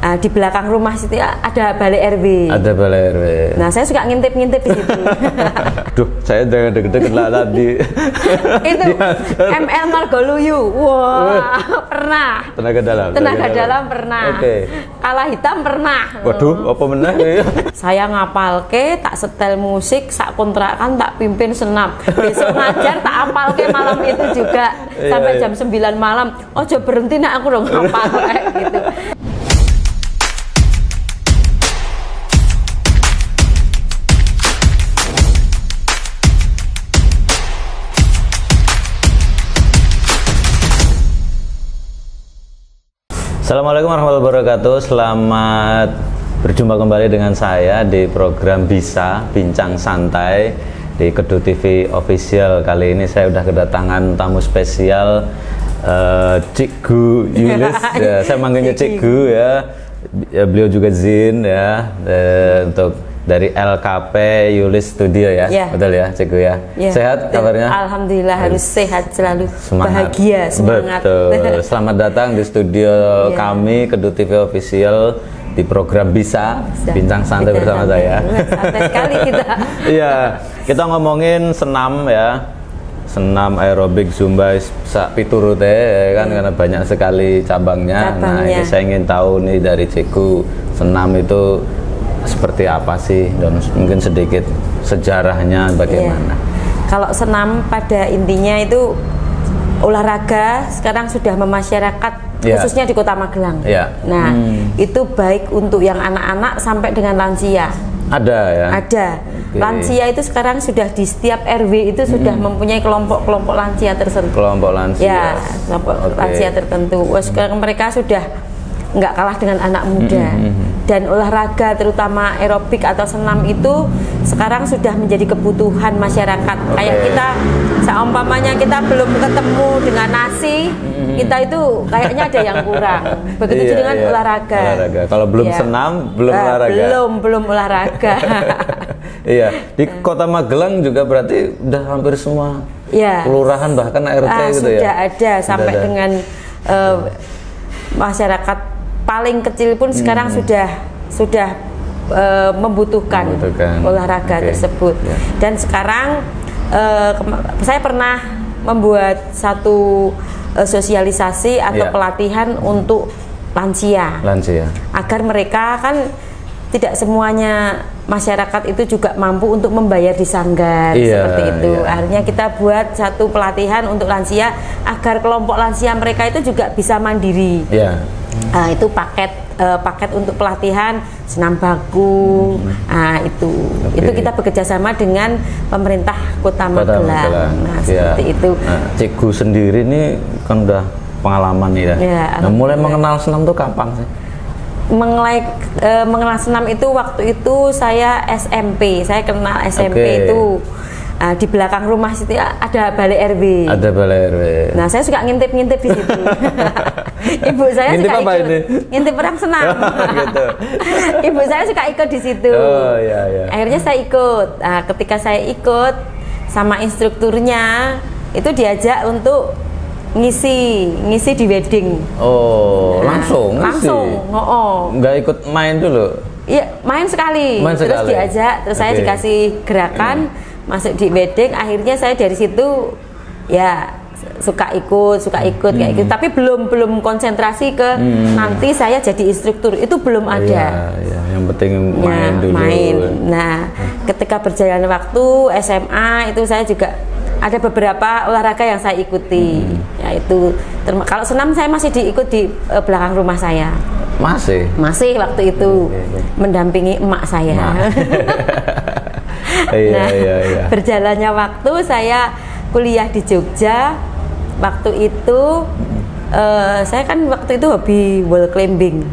Di belakang rumah situ ada balai RW. Ada balai RW. Nah, saya suka ngintip-ngintip di situ. Duh, saya jangan deket-deket lah tadi. Itu ML Margoluyu. Wah, pernah. Tenaga dalam. Tenaga dalam pernah. Oke. Kala hitam pernah. Waduh, apa meneh ya? Saya ngapalke, tak setel musik, sak kontrakan tak pimpin senam. Besok ngajar tak apalke malam itu juga sampai jam 9 malam. Ojo berhenti nak aku dong ngapal kayak gitu. Assalamualaikum warahmatullahi wabarakatuh. Selamat berjumpa kembali dengan saya di program Bisa Bincang Santai di Kedu TV Official. Kali ini saya sudah kedatangan tamu spesial, Cikgu Yulis. Ya, saya manggilnya Cikgu ya. Beliau juga Zin ya, untuk dari LKP Yulis Studio ya. Betul ya, Cikgu ya. Sehat kabarnya? Alhamdulillah, harus sehat selalu. Semangat. Bahagia, semangat. Betul. Selamat datang di studio kami Kedu TV Official di program Bisa Bincang Santai bersama saya. Santai sekali kita. Iya, kita ngomongin senam ya. Senam aerobik zumba sak piturute ya kan, karena banyak sekali cabangnya. Nah, ini saya ingin tahu nih dari Cikgu, senam itu seperti apa sih, dan mungkin sedikit sejarahnya bagaimana. Kalau senam pada intinya itu olahraga sekarang sudah memasyarakat, khususnya di Kota Magelang. Nah, itu baik untuk yang anak-anak sampai dengan lansia. Ada ya? Ada. Lansia itu sekarang sudah di setiap RW itu sudah mempunyai kelompok-kelompok lansia tertentu. Kelompok lansia. Ya, kelompok lansia tertentu. Sekarang mereka sudah nggak kalah dengan anak muda. Dan olahraga terutama aerobik atau senam itu sekarang sudah menjadi kebutuhan masyarakat. Kayak kita, seumpamanya kita belum ketemu dengan nasi, kita itu kayaknya ada yang kurang. Begitu juga dengan olahraga. Kalau belum senam, belum olahraga. Belum olahraga. Iya, di Kota Magelang juga berarti udah hampir semua kelurahan bahkan RT gitu ya. Sudah ada sampai dengan masyarakat paling kecil pun sekarang sudah membutuhkan olahraga tersebut. Dan sekarang saya pernah membuat satu sosialisasi atau pelatihan untuk lansia, agar mereka kan tidak semuanya masyarakat itu juga mampu untuk membayar di sanggar seperti itu. Akhirnya kita buat satu pelatihan untuk lansia agar kelompok lansia mereka itu juga bisa mandiri. Itu paket untuk pelatihan senam baku. Itu kita bekerja sama dengan pemerintah Kota Magelang. Nah, seperti itu. Cikgu sendiri ini kan udah pengalaman ya. Nah, mulai mengenal senam tuh kapan sih? Mengenal senam itu waktu itu saya SMP. Saya kenal SMP itu di belakang rumah situ ada balai RW. Ada balai RW. Nah, saya suka ngintip-ngintip di situ. Ibu saya ngintip suka apa ikut. Ini? Ngintip orang senam. Gitu. Ibu saya suka ikut di situ. Akhirnya saya ikut. Nah, ketika saya ikut sama instrukturnya itu diajak untuk ngisi di wedding. Langsung nggak ikut main dulu? Iya, main sekali. Terus diajak, terus saya dikasih gerakan masuk di wedding. Akhirnya saya dari situ suka ikut kayak gitu. Tapi belum konsentrasi ke nanti saya jadi instruktur, itu belum ada. Yang penting main dulu. Nah, ketika berjalan waktu SMA itu saya juga ada beberapa olahraga yang saya ikuti, yaitu kalau senam saya masih diikut di belakang rumah saya. Masih waktu itu mendampingi emak saya. Berjalannya waktu saya kuliah di Jogja. Waktu itu saya kan waktu itu hobi wall climbing.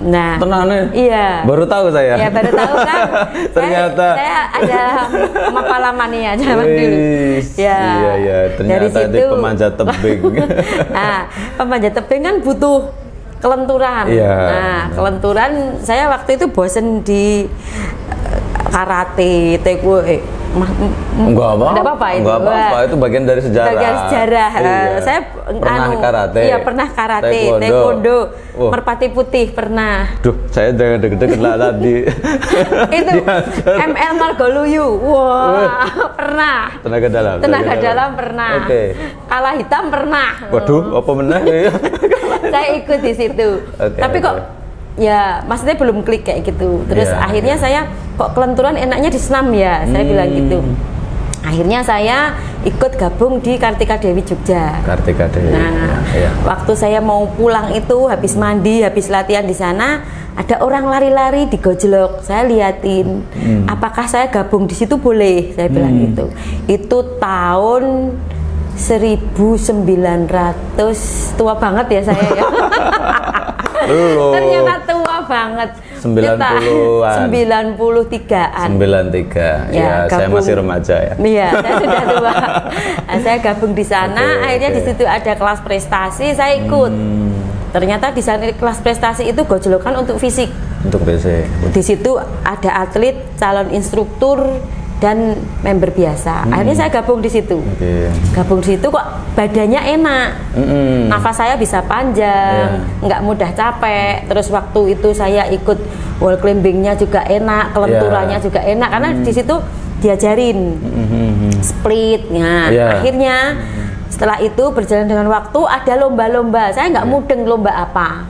Nah, tenane. Iya. Baru tahu saya. Ya, baru tahu kan. Ternyata saya ada mapalamannya zaman dulu. Ternyata dari situ, di pemanjat tebing. Nah, pemanjat tebing kan butuh kelenturan. Nah, kelenturan saya waktu itu bosen di karate, taekwondo, Enggak apa-apa itu. Enggak apa-apa, itu bagian dari sejarah. Bagian sejarah. Iya. Saya pernah karate. Iya, pernah karate, taekwondo. Merpati Putih pernah. Duh, saya deg-deg lah tadi. Itu ML Margoluyu. Wah, pernah. Tenaga dalam pernah. Oke. Kalah hitam pernah. Waduh, apa menang ya? Saya ikut di situ. Tapi kok ya maksudnya belum klik kayak gitu. Terus akhirnya saya kok kelenturan enaknya di senam ya. Saya bilang gitu. Akhirnya saya ikut gabung di Kartika Dewi Jogja. Kartika Dewi. Nah, waktu saya mau pulang itu habis mandi, habis latihan di sana, ada orang lari-lari di gojlok. Saya liatin, apakah saya gabung di situ boleh? Saya bilang gitu. Itu tahun 1900, tua banget ya saya ya. Ternyata tua banget. 90-an. 93-an. 93. Ya, saya masih remaja ya. Iya, saya sudah tua. Nah, saya gabung di sana, akhirnya di situ ada kelas prestasi, saya ikut. Ternyata di sana kelas prestasi itu gojlokan untuk fisik. Untuk fisik. Di situ ada atlet, calon instruktur, dan member biasa. Akhirnya saya gabung di situ. Gabung di situ kok badannya enak. Nafas saya bisa panjang, nggak mudah capek. Terus waktu itu saya ikut wall climbingnya juga enak, kelenturannya juga enak karena di situ diajarin splitnya. Akhirnya setelah itu berjalan dengan waktu ada lomba-lomba. Saya nggak mudeng lomba apa.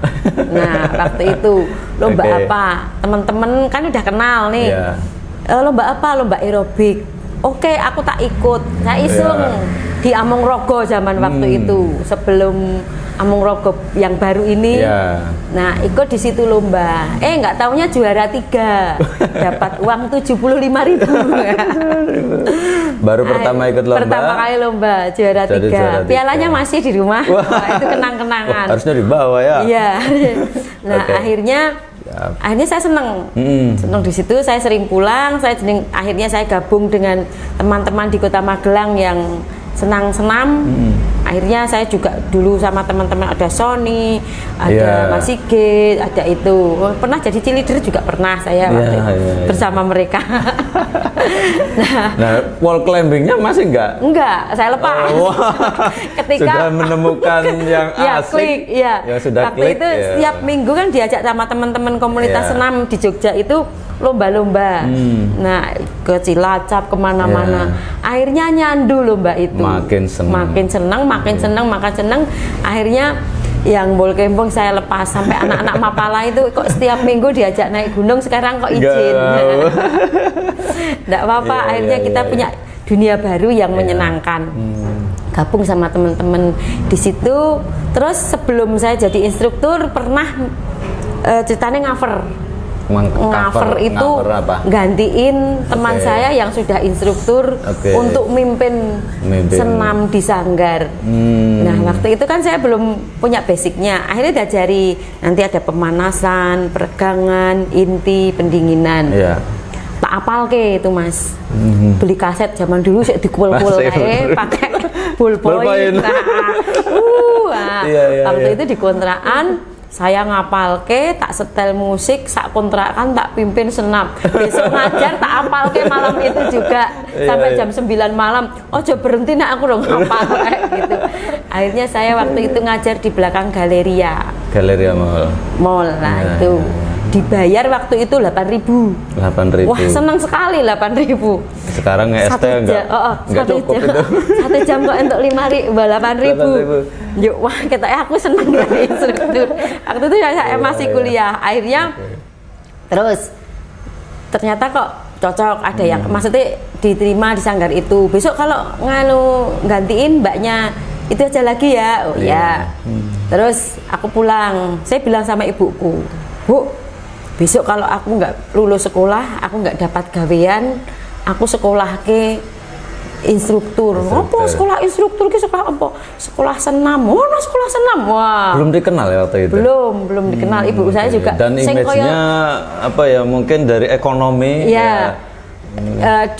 Nah, waktu itu lomba apa? Teman-teman kan udah kenal nih. Lomba apa? Lomba aerobik. Oke, aku tak ikut. Saya iseng di Among Rogo zaman waktu itu, sebelum Among Rogo yang baru ini. Nah, ikut di situ lomba. Nggak taunya juara 3, dapat uang 75.000. Baru pertama ikut lomba. Pertama kali lomba juara 3. Pialanya masih di rumah. Wah, itu kenang-kenangan. Harusnya dibawa ya. Iya. Nah, akhirnya saya seneng di situ. Saya sering pulang. Akhirnya saya gabung dengan teman-teman di Kota Magelang yang senang senam. Akhirnya saya juga dulu sama teman-teman ada Sony, ada Mas Sigit, ada itu. Pernah jadi cheerleader juga pernah saya bersama mereka. Nah, wall climbingnya masih enggak? Enggak, saya lepas. Ketika sudah menemukan yang asik, yang sudah waktu itu setiap minggu kan diajak sama teman-teman komunitas senam di Jogja itu lomba-lomba. Nah, ke Cilacap kemana-mana. Akhirnya nyandu lomba itu. Makin seneng. Akhirnya yang bol kempong saya lepas sampai anak-anak Mapala itu kok setiap minggu diajak naik gunung, sekarang kok izin. Nggak apa-apa. Akhirnya kita punya dunia baru yang menyenangkan. Gabung sama teman-teman di situ. Terus sebelum saya jadi instruktur pernah ceritanya ngaver itu gantiin teman saya yang sudah instruktur untuk mimpin senam di Sanggar. Nah, waktu itu kan saya belum punya basicnya. Akhirnya diajari nanti ada pemanasan, peregangan, inti, pendinginan. Tak apal ke itu Mas. Beli kaset zaman dulu sih dikumpul-kumpul pakai ballpoint. Waktu itu di kontrakan saya ngapal ke, tak setel musik, sak kontrakan tak pimpin senam. Besok ngajar tak apal ke malam itu juga sampai jam 9 malam. Coba berhenti nak aku dong ngapal gitu. Akhirnya saya waktu itu ngajar di belakang Galeria Mall. Nah, itu dibayar waktu itu 8.000. Wah, senang sekali 8.000. Sekarang ST enggak cukup itu. 1 jam kok untuk 8.000. Yuk, wah kita aku senang dari instruktur. Waktu itu saya masih kuliah. Akhirnya terus ternyata kok cocok, ada yang maksudnya diterima di Sanggar itu. Besok kalau gantiin mbaknya itu aja lagi ya. Terus aku pulang. Saya bilang sama ibuku, Bu, besok kalau aku nggak lulus sekolah, aku nggak dapat gawean, aku sekolah ke instruktur. Apa sekolah instruktur ke sekolah apa? Sekolah senam. Sekolah senam. Wah. Belum dikenal ya waktu itu. Belum dikenal. Ibu saya juga. Dan image-nya apa ya? Mungkin dari ekonomi.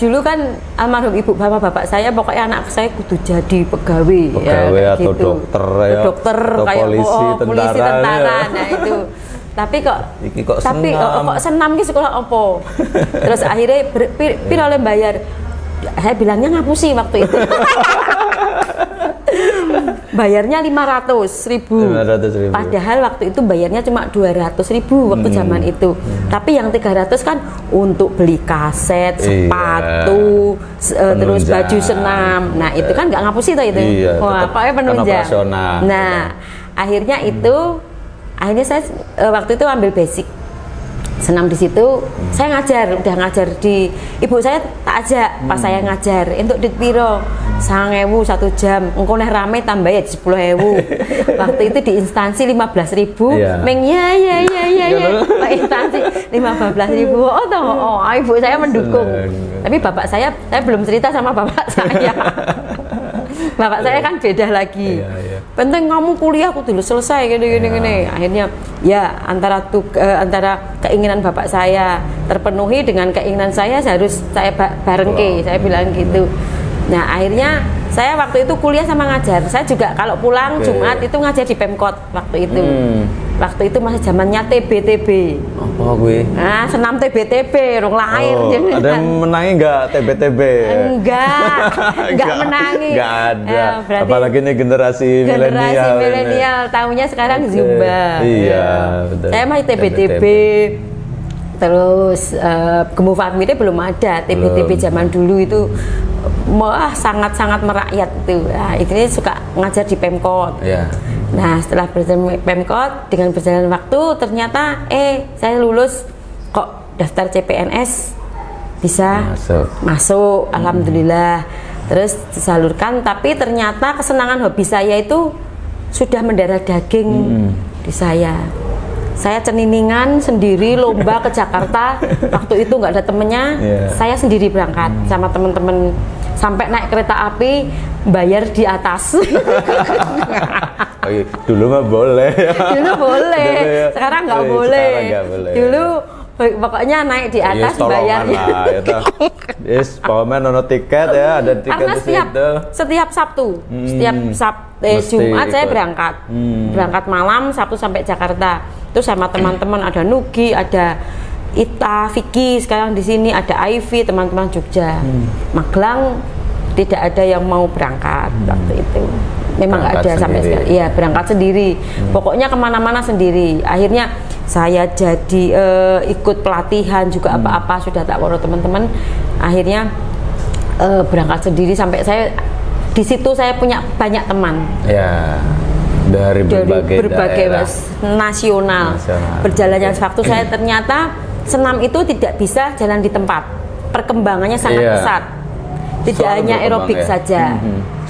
Dulu kan almarhum ibu bapak saya pokoknya anak saya kudu jadi pegawai atau gitu. dokter atau kayak polisi, tentara. Nah itu. Tapi kok senam ki sekolah apa? Terus akhirnya piro oleh bayar saya bilangnya ngapusi waktu itu. Bayarnya 500.000. Padahal waktu itu bayarnya cuma 200.000 waktu zaman itu. Tapi yang 300 kan untuk beli kaset, sepatu, terus baju senam. Nah itu kan nggak ngapusi tuh itu. Wah, pokoknya penunjang. Nah akhirnya saya waktu itu ambil basic senam di situ. Saya udah ngajar di ibu saya tak ajak pas saya ngajar untuk dit piro 9.000 1 jam, engko nek rame tambah ya 10.000. Waktu itu di instansi 15.000, meng ya Pak instansi 15.000. Oh toh, ibu saya mendukung. Tapi bapak saya belum cerita sama bapak saya. Bapak saya kan beda lagi. Penting kamu kuliah aku dulu selesai gini. Akhirnya ya antara keinginan bapak saya terpenuhi dengan keinginan saya harus saya barengke. Saya bilang gitu. Nah akhirnya saya waktu itu kuliah sama ngajar. Saya juga kalau pulang Jumat itu ngajar di Pemkot waktu itu. Waktu itu masih zamannya TBTB. Apa gue? Nah, senam TBTB, rong lahir. Ada yang menangi nggak TBTB? Enggak menangi. Nggak ada. Apalagi ini generasi milenial. Tahunya sekarang Zumba. Iya, betul. Saya masih TBTB. Terus Gemu Family belum ada. TBTB zaman dulu itu sangat-sangat merakyat itu. Nah, itu suka ngajar di Pemkot. Nah, setelah berjalan Pemkot dengan berjalan waktu ternyata saya lulus kok daftar CPNS bisa masuk. Alhamdulillah. Terus disalurkan, tapi ternyata kesenangan hobi saya itu sudah mendarah daging di saya. Saya ceniningan sendiri lomba ke Jakarta. Waktu itu nggak ada temennya, saya sendiri berangkat sama teman-teman. Sampai naik kereta api bayar di atas. Dulu mah boleh. Dulu boleh. Sekarang nggak boleh. Dulu pokoknya naik di atas bayarnya. Yes, pokoknya nono tiket ya, ada tiket. Karena setiap Sabtu, Jumat saya berangkat. Berangkat malam Sabtu sampai Jakarta. Terus sama teman-teman ada Nugi, ada Ita, Vicky sekarang di sini, ada Ivy, teman-teman Jogja. Magelang tidak ada yang mau berangkat waktu itu. Memang nggak ada sampai sekarang. Iya, berangkat sendiri. Pokoknya kemana-mana sendiri. Akhirnya saya jadi ikut pelatihan juga apa-apa sudah tak waro teman-teman. Akhirnya berangkat sendiri sampai saya di situ saya punya banyak teman. Ya. Dari berbagai daerah nasional. Berjalannya waktu saya ternyata senam itu tidak bisa jalan di tempat. Perkembangannya sangat pesat. Tidak hanya aerobik saja.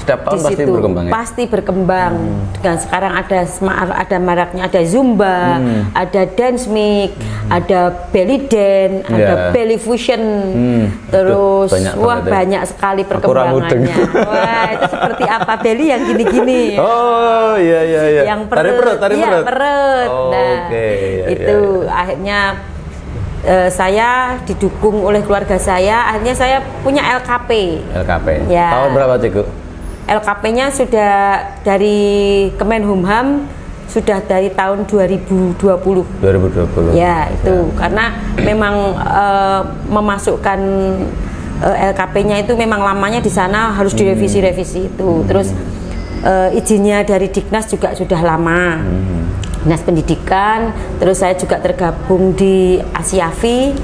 Setiap tahun pasti berkembang ya? Pasti berkembang. Dan sekarang ada maraknya ada Zumba, ada dance mix, ada belly dance, ada belly fusion. Terus banyak sekali perkembangannya. Wah, itu seperti apa belly yang gini-gini. Oh, iya. Yang perut. Perut. Nah, itu akhirnya saya didukung oleh keluarga saya, akhirnya saya punya LKP. Ya. Tahun berapa Ciku? LKP-nya sudah dari Kemenhumham, sudah dari tahun 2020. Ya, itu karena memang memasukkan LKP-nya itu memang lamanya di sana harus direvisi-revisi itu. Terus izinnya dari Diknas juga sudah lama. Dinas Pendidikan, terus saya juga tergabung di Asiavi,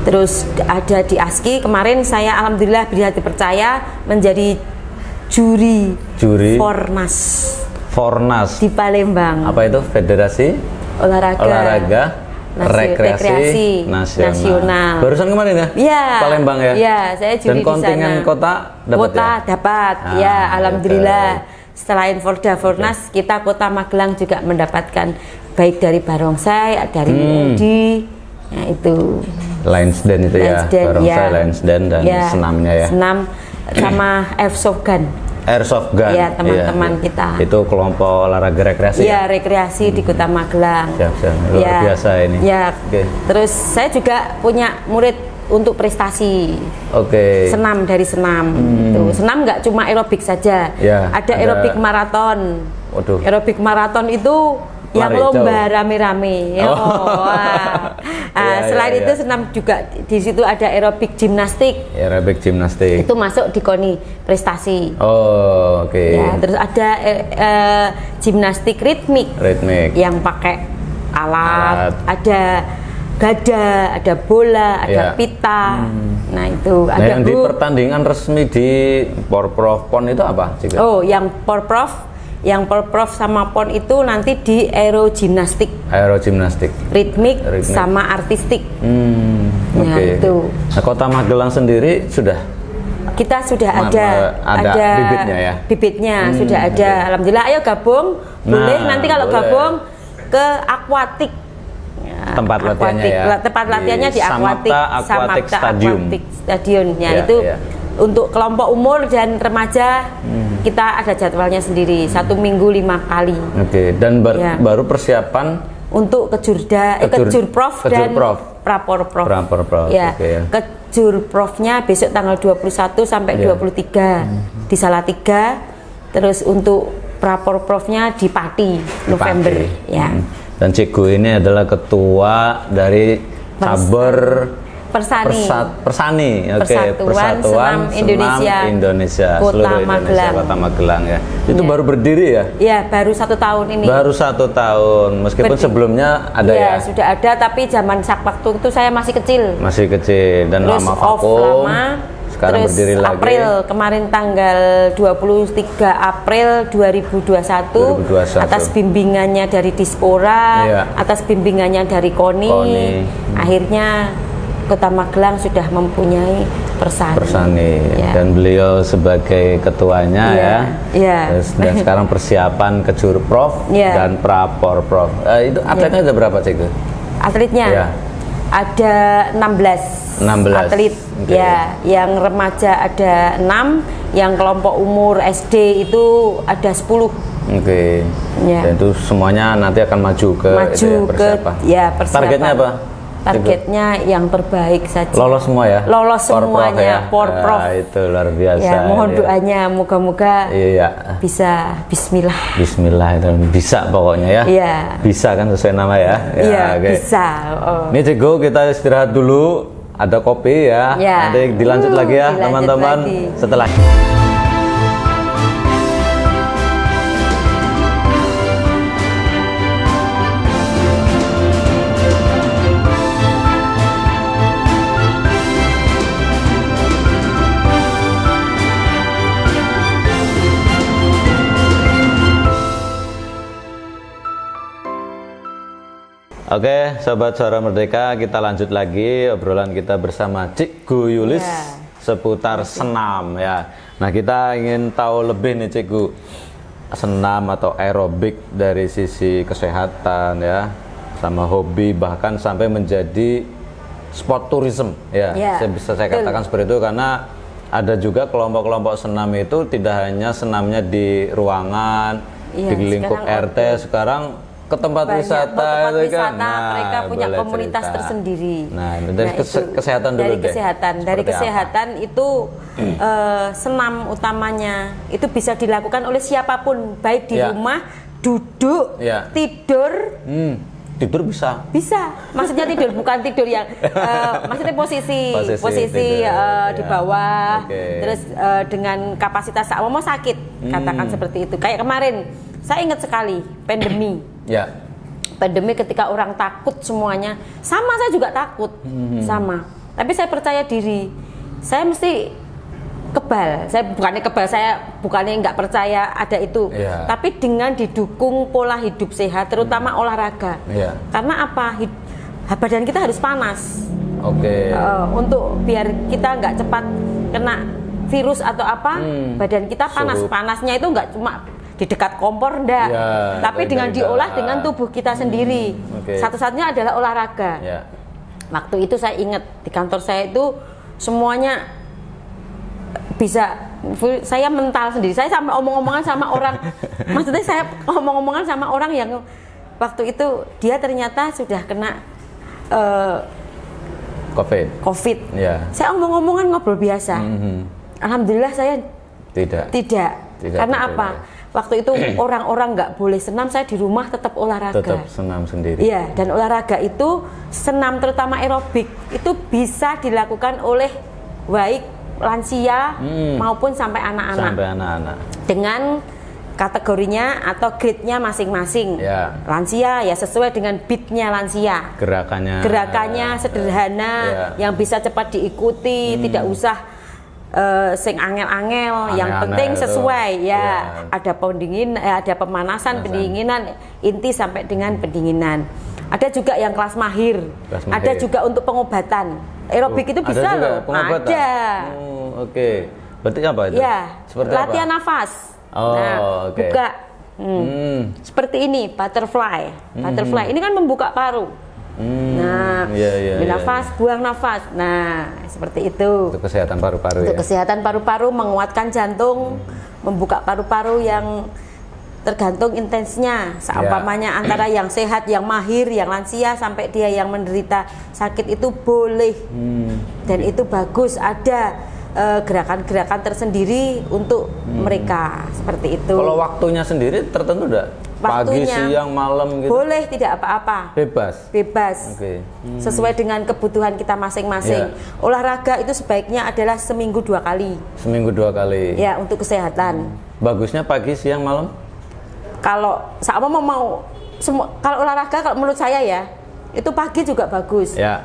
terus ada di ASKI. Kemarin saya alhamdulillah dipercaya menjadi juri Fornas di Palembang. Apa itu? Federasi Olahraga Rekreasi Nasional. Barusan kemarin ya? Iya. Palembang ya? Iya, saya juri di sana. Dan kontingen kota dapat. Ya, alhamdulillah. Selain Fornas, kita Kota Magelang juga mendapatkan baik dari Barongsai, dari Edi, nah itu. Lansden itu Barongsai, Lansden dan senamnya ya. Senam sama Airsoft Gun. Ya, teman-teman kita. Itu kelompok olahraga rekreasi. Iya, rekreasi di Kota Magelang. Luar biasa ini. Ya. Terus saya juga punya murid untuk prestasi. Senam dari senam. Senam nggak cuma aerobik saja. Ada aerobik maraton. Aerobik maraton itu yang lomba rame-rame. Selain itu senam juga di situ ada aerobik gimnastik. Aerobik gimnastik. Itu masuk di KONI prestasi. Oh, oke. Ya, terus ada gimnastik ritmik. Yang pakai alat. Ada gada, ada bola, ada pita. Nah itu ada yang di pertandingan resmi di Porprov PON itu apa? Oh, yang Porprov sama PON itu nanti di aerogimnastik. Ritmik sama artistik. Itu. Nah, Kota Magelang sendiri sudah? Kita sudah ada bibitnya ya? Bibitnya sudah ada. Alhamdulillah, ayo gabung. Boleh nanti kalau gabung ke akuatik. Tempat latihannya ya. Tempat latihannya di Aquatic Stadium. Itu untuk kelompok umur dan remaja kita ada jadwalnya sendiri 1 minggu 5 kali. Dan baru persiapan untuk kejurprov dan praporprov. Ya. Kejurprovnya besok tanggal 21 sampai 23 di Salatiga. Terus untuk praporprovnya di Pati November. Ya. Dan Cikgu ini adalah ketua dari cabur Persani, Persatuan Senam Indonesia Kota Magelang ya. Itu baru berdiri ya? Iya, baru 1 tahun ini. Baru 1 tahun, meskipun sebelumnya ada ya? Sudah ada, tapi zaman waktu itu saya masih kecil. Dan terus lama vakum. Sekarang terus berdiri lagi. April kemarin tanggal 23 April 2021 atas bimbingannya dari Dispora, atas bimbingannya dari KONI. Akhirnya Kota Magelang sudah mempunyai Persani. Dan beliau sebagai ketuanya dan sekarang persiapan kejurprov dan praporprov. Itu atletnya ada berapa, Cikgu? Atletnya ada 16 atlet. Yang remaja ada 6, yang kelompok umur SD itu ada 10. Dan itu semuanya nanti akan maju ke persiapan. Targetnya apa? Targetnya yang terbaik saja. Lolos semua ya? Lolos semuanya, Porprov. Itu luar biasa. Mohon doanya, moga-moga bisa. Bismillah itu bisa pokoknya ya. Bisa kan sesuai nama ya? Bisa. Ini Cikgu, kita istirahat dulu. Ada kopi ya. Nanti dilanjut lagi ya teman-teman setelah. Oke, Sobat Suara Merdeka, kita lanjut lagi obrolan kita bersama Cikgu Yulis seputar senam ya. Nah, kita ingin tahu lebih nih Cikgu, senam atau aerobik dari sisi kesehatan ya, sama hobi, bahkan sampai menjadi sport tourism ya. Bisa saya katakan seperti itu, karena ada juga kelompok-kelompok senam itu tidak hanya senamnya di ruangan, di lingkup RT, sekarang ke tempat wisata itu kan. Mereka punya komunitas tersendiri. Dari kesehatan dulu deh. Dari kesehatan itu senam utamanya itu bisa dilakukan oleh siapapun, baik di rumah, duduk, tidur. Tidur bisa. Maksudnya tidur bukan tidur yang maksudnya posisi di bawah. Terus dengan kapasitas mau sakit, katakan seperti itu. Kayak kemarin saya ingat sekali pandemi. Pandemi ketika orang takut semuanya, sama saya juga takut, sama. Tapi saya percaya diri, saya mesti kebal. Saya bukannya nggak percaya ada itu, tapi dengan didukung pola hidup sehat, terutama olahraga. Karena apa? Badan kita harus panas. Untuk biar kita nggak cepat kena virus atau apa, badan kita panas. Panasnya itu nggak cuma di dekat kompor enggak, tapi dengan diolah dengan tubuh kita sendiri. Satu-satunya adalah olahraga. Waktu itu saya ingat di kantor saya itu semuanya bisa, saya mental sendiri. Saya sampai omong-omongan sama orang, maksudnya saya omong-omongan sama orang yang waktu itu dia ternyata sudah kena COVID. Saya omong-omongan ngobrol biasa. Alhamdulillah saya tidak. Karena apa? waktu itu orang-orang nggak boleh senam, saya di rumah tetap olahraga. Tetap senam sendiri. Iya, dan olahraga itu senam terutama aerobik itu bisa dilakukan oleh baik lansia maupun sampai anak-anak. Sampai anak-anak. Dengan kategorinya atau grade-nya masing-masing. Ya. Lansia ya sesuai dengan beat-nya lansia. Gerakannya sederhana, yang bisa cepat diikuti, tidak usah sing angel-angel, yang penting sesuai ya. Ada pendingin, ada pemanasan, pendinginan, inti sampai dengan pendinginan. Ada juga yang kelas mahir. Ada juga untuk pengobatan. Aerobik itu bisa loh. Ada. Oke. Berarti apa itu? Ya. Seperti latihan apa? nafas. Buka. Seperti ini, butterfly. Butterfly ini kan membuka paru. Nafas, buang nafas. Nah, seperti itu. Untuk kesehatan paru-paru. Untuk kesehatan paru-paru, menguatkan jantung, membuka paru-paru yang tergantung intensnya. Seumpamanya antara yang sehat, yang mahir, yang lansia sampai dia yang menderita sakit itu boleh. Dan itu bagus. Ada gerakan-gerakan tersendiri untuk mereka seperti itu. Kalau waktunya sendiri tertentu enggak? Pagi, siang, malam gitu? Boleh, tidak apa-apa. Bebas. Sesuai dengan kebutuhan kita masing-masing. Olahraga itu sebaiknya adalah seminggu 2 kali. Seminggu 2 kali. Ya, untuk kesehatan. Bagusnya pagi, siang, malam? Kalau sama mau kalau olahraga, kalau menurut saya ya, itu pagi juga bagus. Ya.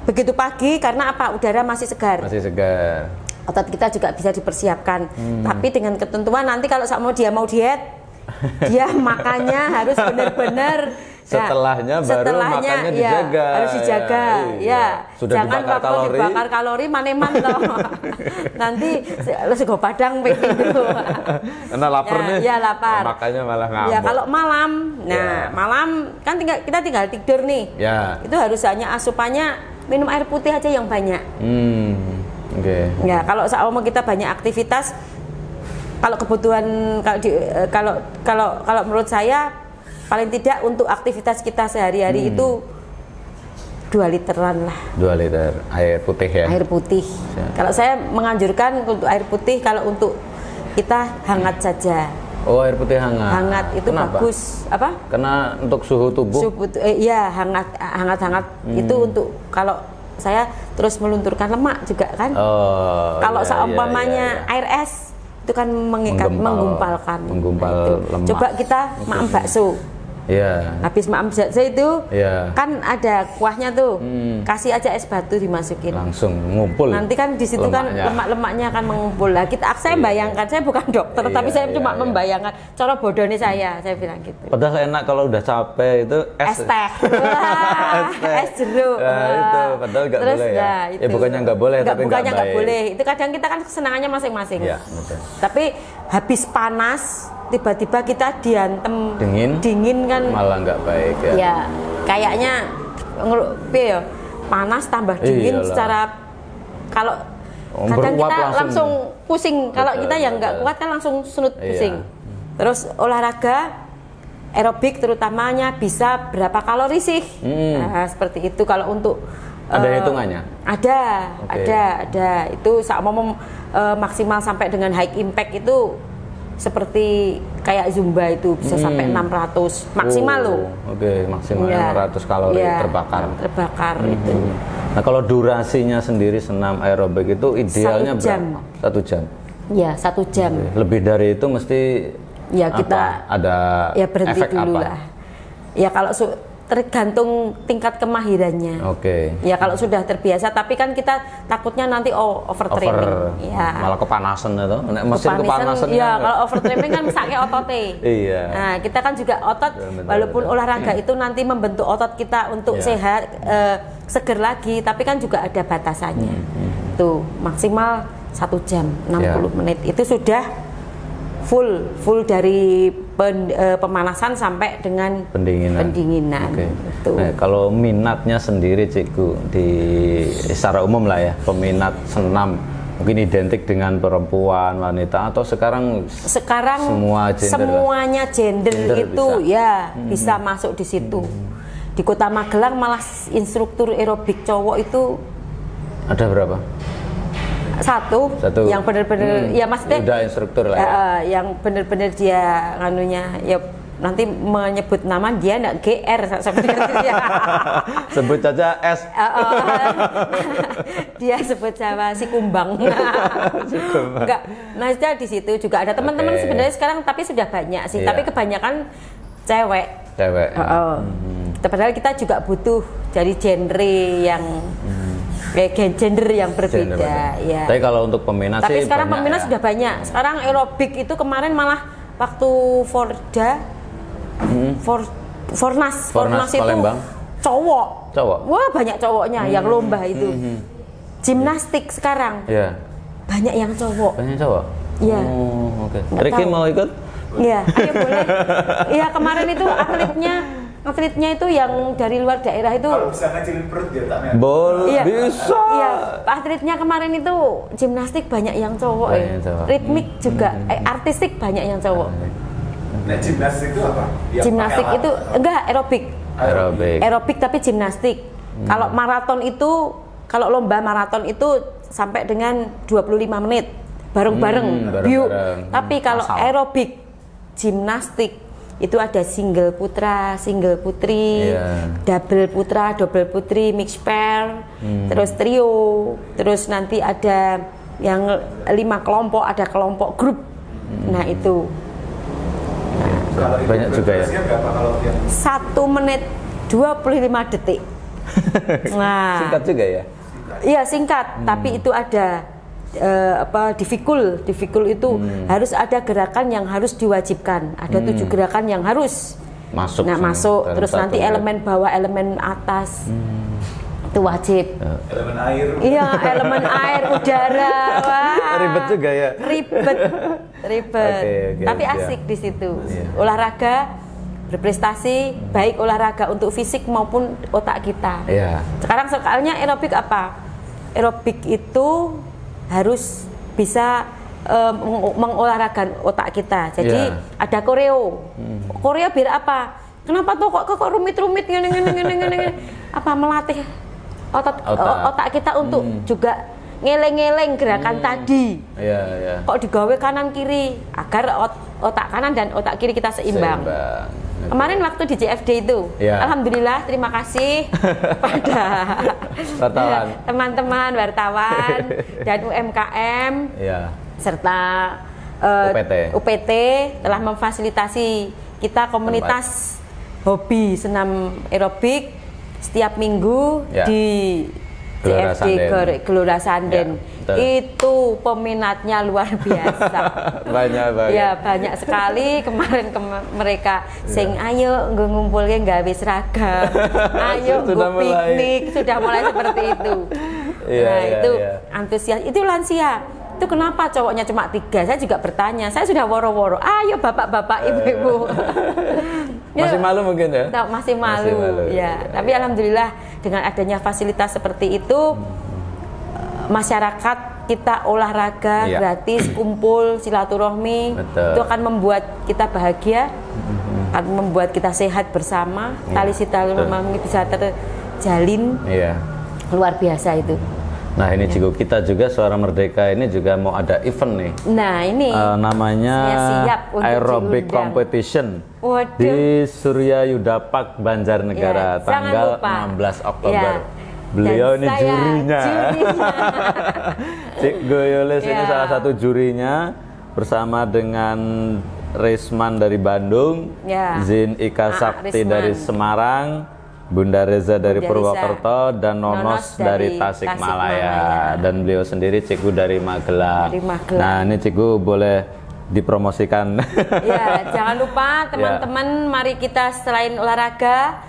Begitu pagi karena apa? Udara masih segar. Masih segar. Otot kita juga bisa dipersiapkan. Tapi dengan ketentuan nanti kalau dia mau diet, dia makannya harus benar-benar setelahnya makannya dijaga. Harus dijaga. Sudah jangan dibakar kalori maneman toh. Nanti sego padang begitu. Karena lapar nih. Ya, lapar. Makanya malah ngambek. Ya, kalau malam. Nah, malam kan kita tinggal tidur nih. Ya. Itu harus hanya asupannya minum air putih aja yang banyak. Ya, kalau kita banyak aktivitas, kalau kebutuhan kalau menurut saya paling tidak untuk aktivitas kita sehari-hari itu 2 literan lah. 2 liter air putih ya. Air putih. Kalau saya menganjurkan untuk air putih, kalau untuk kita hangat saja. Oh, air putih hangat. Hangat itu kenapa? Bagus. Apa? Karena untuk suhu tubuh. Iya, hangat itu untuk kalau saya terus melunturkan lemak juga kan. Kalau seumpamanya air es itu kan menggumpalkan. Lemak. Coba kita maem bakso. Habis maem bakso itu kan ada kuahnya tuh. Kasih aja es batu dimasukin. Langsung ngumpul. Nanti kan di situ kan lemak-lemaknya akan mengumpul. Lah saya bayangkan, saya bukan dokter tapi saya cuma membayangkan cara bodohnya saya bilang gitu. Padahal enak kalau udah capek itu es teh. Es jeruk. Itu padahal nggak boleh ya. Ya bukannya nggak boleh tapi bukannya nggak boleh. Itu kadang kita kan kesenangannya masing-masing. Tapi habis panas tiba-tiba kita diantem dingin kan malah nggak baik ya. Ya, kayaknya panas tambah dingin. Secara kalau kadang kita langsung pusing. Kalau kita yang nggak kuat kan langsung sunut pusing. Terus olahraga aerobik terutamanya bisa berapa kalori sih? Nah, seperti itu. Kalau untuk ada hitungannya? Ada. Itu maksimal sampai dengan high impact itu seperti kayak Zumba itu bisa sampai 600 maksimal loh. Maksimal 600 kalori terbakar. Itu. Nah, kalau durasinya sendiri senam aerobik itu idealnya 1 jam. 1 jam. Ya, 1 jam. Lebih dari itu mesti kita ada berhenti efek dulu apa? lah. Ya kalau tergantung tingkat kemahirannya. Ya kalau sudah terbiasa, tapi kan kita takutnya nanti overtraining. Malah kepanasan itu. Mesin kepanasan. Iya, kalau overtraining kan sakit ototnya. Nah, kita kan juga otot, walaupun olahraga itu nanti membentuk otot kita untuk sehat, seger lagi, tapi kan juga ada batasannya. Tuh, maksimal 1 jam, 60 menit itu sudah full dari pemanasan sampai dengan pendinginan. Nah, kalau minatnya sendiri Cikgu secara umum lah ya, peminat senam mungkin identik dengan perempuan, wanita, atau sekarang semuanya gender itu bisa masuk di situ. Di Kota Magelang malah instruktur aerobik cowok itu ada berapa? Satu. Yang benar-benar ya maksudnya udah instruktur lah ya. Yang benar-benar dia nganunya ya nanti menyebut nama dia enggak GR sebenarnya. Sebut saja S. Dia sebut sama si Kumbang. Enggak. Nah, di situ juga ada teman-teman sebenarnya sekarang tapi sudah banyak sih, tapi kebanyakan cewek. Padahal kita juga butuh dari genre yang gender yang berbeda ya. Tapi kalau untuk peminat tapi sih sekarang peminat sudah banyak. Sekarang aerobik itu kemarin malah waktu Fornas itu Palembang. cowok. Wah, banyak cowoknya yang lomba itu. Gimnastik sekarang. Banyak yang cowok. Iya. Oke. Ricky mau ikut? Iya, ayo boleh. Iya, kemarin itu atletnya itu yang dari luar daerah itu. Kalau bisa ngecilin perut dia tak bisa. Iya, atletnya kemarin itu gimnastik banyak yang cowok. Ritmik juga, artistik banyak yang cowok. Nah, gimnastik itu apa? Gimnastik itu enggak aerobik tapi gimnastik. Kalau maraton itu, kalau lomba maraton itu sampai dengan 25 menit bareng-bareng. Tapi kalau aerobik gimnastik itu ada single putra, single putri, double putra, double putri, mix pair, terus trio, terus nanti ada yang 5 kelompok, ada kelompok grup. Nah itu. Banyak juga ya. 1 menit 25 detik. Nah, singkat juga ya? Iya singkat, tapi itu ada difficult itu harus ada gerakan yang harus diwajibkan. Ada 7 gerakan yang harus masuk. Nah, masuk. Terus nanti elemen bawah, elemen atas. Itu wajib. Elemen air. Iya, elemen air, udara. Wah. Ribet juga ya. Ribet. Okay, tapi asik di situ. Olahraga berprestasi, baik olahraga untuk fisik maupun otak kita. Sekarang soalnya aerobik apa? Aerobik itu harus bisa mengolahragan otak kita. Jadi ada koreo. Koreo biar apa? Kenapa tuh kok rumit-rumit gini. Apa melatih otak kita untuk juga ngeleng-ngeleng gerakan tadi. Kok digawe kanan kiri agar otak kanan dan otak kiri kita seimbang. Kemarin waktu di CFD itu, alhamdulillah terima kasih pada teman-teman wartawan dan UMKM serta UPT telah memfasilitasi kita komunitas hobi senam aerobik setiap minggu di CFD Gelora Sanden. Itu peminatnya luar biasa. banyak. Ya, banyak sekali. Kemarin mereka sing ayo ngumpulke gawe seragam. Ayo piknik, sudah mulai seperti itu. Antusias. Itu lansia. Itu kenapa cowoknya cuma 3? Saya juga bertanya. Saya sudah woro-woro. Ayo bapak-bapak, ibu-ibu. Masih malu mungkin ya? Masih malu. Tapi alhamdulillah dengan adanya fasilitas seperti itu, masyarakat kita olahraga gratis, kumpul, silaturahmi, itu akan membuat kita bahagia, akan membuat kita sehat bersama, tali silaturahmi bisa terjalin. Luar biasa itu. Nah ini juga kita juga Suara Merdeka ini juga mau ada event nih. Nah ini namanya Aerobic Competition. Di Surya Yuda Park Banjarnegara tanggal 16 Oktober. Beliau ini jurinya. Cik Goyoles ini salah satu jurinya bersama dengan Risman dari Bandung, Zin Ika Sakti dari Semarang, Bunda Reza dari Purwokerto, dan Nonos dari Tasikmalaya. Dan beliau sendiri Cikgu dari Magelang. Nah ini Cikgu boleh dipromosikan. Jangan lupa teman-teman, mari kita selain olahraga,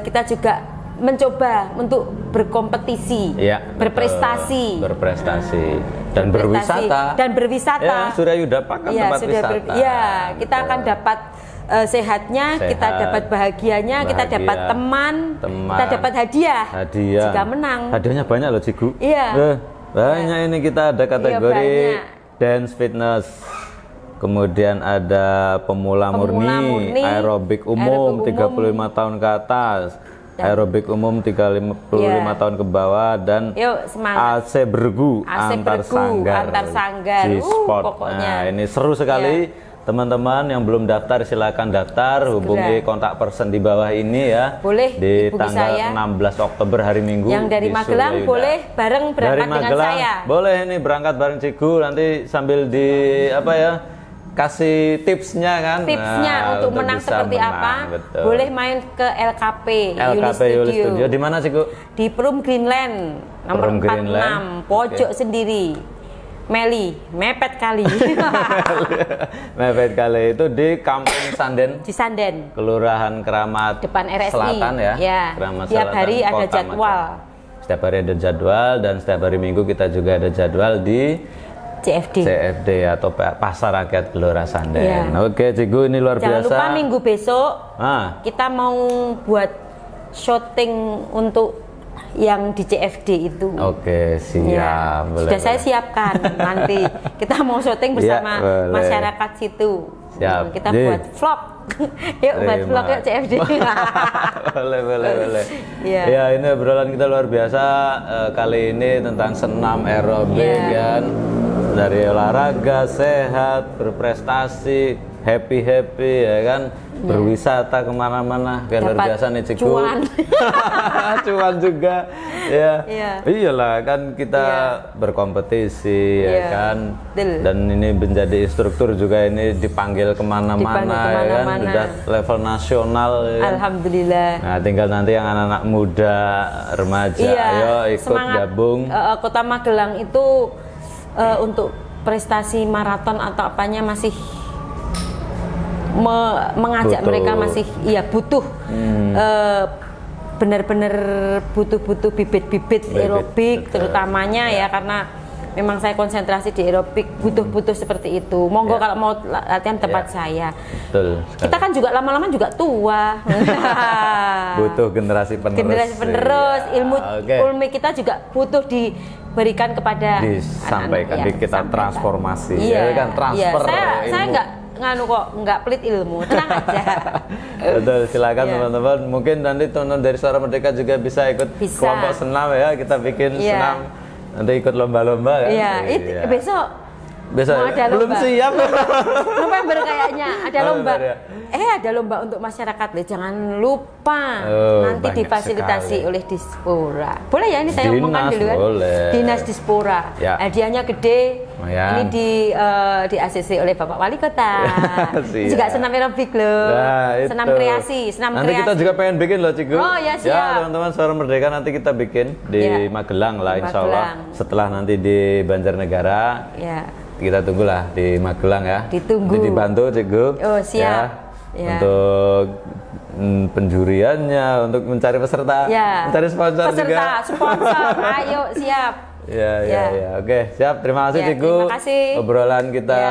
kita juga mencoba untuk berkompetisi, berprestasi dan berwisata. Surya Yuda Park kan tempat wisata. Kita akan dapat sehatnya, kita dapat bahagianya, kita dapat teman, kita dapat hadiah jika menang. Hadiahnya banyak loh Cikgu. Banyak ini kita ada kategori dance fitness. Kemudian ada pemula murni, aerobik umum 35 tahun ke atas. aerobik umum 35 tahun ke bawah dan yuk, semangat. AC bergu antar sanggar G-Sport. Nah, ini seru sekali. Teman-teman yang belum daftar silakan daftar, hubungi kontak person di bawah ini ya. Boleh di tanggal 16 Oktober hari Minggu. Yang dari Magelang boleh bareng berangkat dengan saya. Boleh ini berangkat bareng Cigu, nanti sambil di apa ya? Kasih tipsnya kan. Tipsnya untuk menang seperti apa? Betul. Boleh main ke LKP Yuli Studio. Di mana Cigu? Di Perum Greenland nomor 46, pojok sendiri. Mepet kali. Mepet kali itu di Kampung Sanden. Di Sanden. Kelurahan Keramat depan RSI. Selatan ya. Keramat Tiap Selatan, hari ada jadwal. Setiap hari ada jadwal dan setiap hari Minggu kita juga ada jadwal di CFD atau Pasar Rakyat Gelora Sanden. Ya. Oke, Cigu ini luar biasa. Jangan lupa minggu besok kita mau buat syuting untuk yang di CFD itu. Oke, siap. Ya, sudah saya siapkan. Nanti kita mau syuting bersama masyarakat situ. Siap. Kita buat vlog. Yuk buat vlog yuk CFD. boleh. Ya, ini obrolan kita luar biasa kali ini tentang senam aerobik kan. Dari olahraga, sehat, berprestasi, happy ya kan. Berwisata kemana-mana kayak luar biasa nih Cigu. Cuan juga ya. Iyalah kan kita berkompetisi ya kan. Dan ini menjadi instruktur juga ini dipanggil kemana-mana ya kan. Udah level nasional ya kan? Alhamdulillah. Nah tinggal nanti yang anak-anak muda remaja ayo ikut semangat, gabung. Kota Magelang itu untuk prestasi maraton atau apanya masih mengajak mereka masih butuh benar-benar butuh bibit-bibit aerobik terutamanya ya karena memang saya konsentrasi di aerobik butuh seperti itu. Monggo kalau mau latihan tempat saya. Betul. Kita kan juga lama-lama juga tua. Butuh generasi penerus. Ilmu kita juga butuh diberikan kepada disampaikan kita transformasi kan transfer saya nggak pelit ilmu, tenang aja. Betul, silakan teman-teman. Mungkin nanti teman-teman dari Suara Merdeka juga bisa ikut kelompok senam ya. Kita bikin senam, nanti ikut lomba-lomba kan. Besok ada belum lomba. Siap. November kayaknya ada lomba. Ada lomba untuk masyarakat deh. Jangan lupa nanti difasilitasi oleh Dispora. Boleh ya ini saya omongkan dulu kan. Dinas Dispora. Hadiahnya gede. Ini di ACC oleh Bapak Wali Kota. Juga senam aerobik loh. Senam kreasi. Nanti kita juga pengen bikin loh Cigu. Oh ya siap. Ya teman-teman Suara Merdeka nanti kita bikin di Magelang lah insya Allah. Setelah nanti di Banjarnegara. Kita tunggulah di Magelang ya. Ditunggu. Nanti dibantu Cigu. Oh siap. Untuk penjuriannya, untuk mencari peserta, mencari sponsor juga. Sponsor, ayo siap. Ya. Oke, siap. Terima kasih Cigu. Terima kasih. Obrolan kita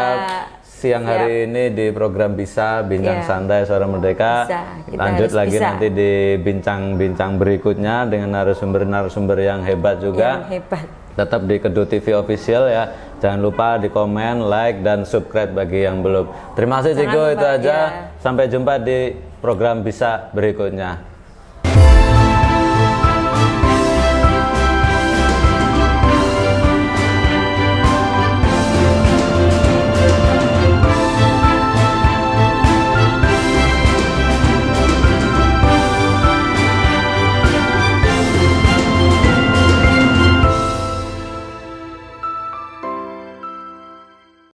siang hari ini di program Bincang Santai Suara Merdeka. Lanjut lagi nanti di bincang berikutnya dengan narasumber yang hebat juga. Tetap di Kedu TV Official ya. Jangan lupa di komen, like, dan subscribe bagi yang belum. Terima kasih Cigu, itu aja. Sampai jumpa di program Bisa berikutnya.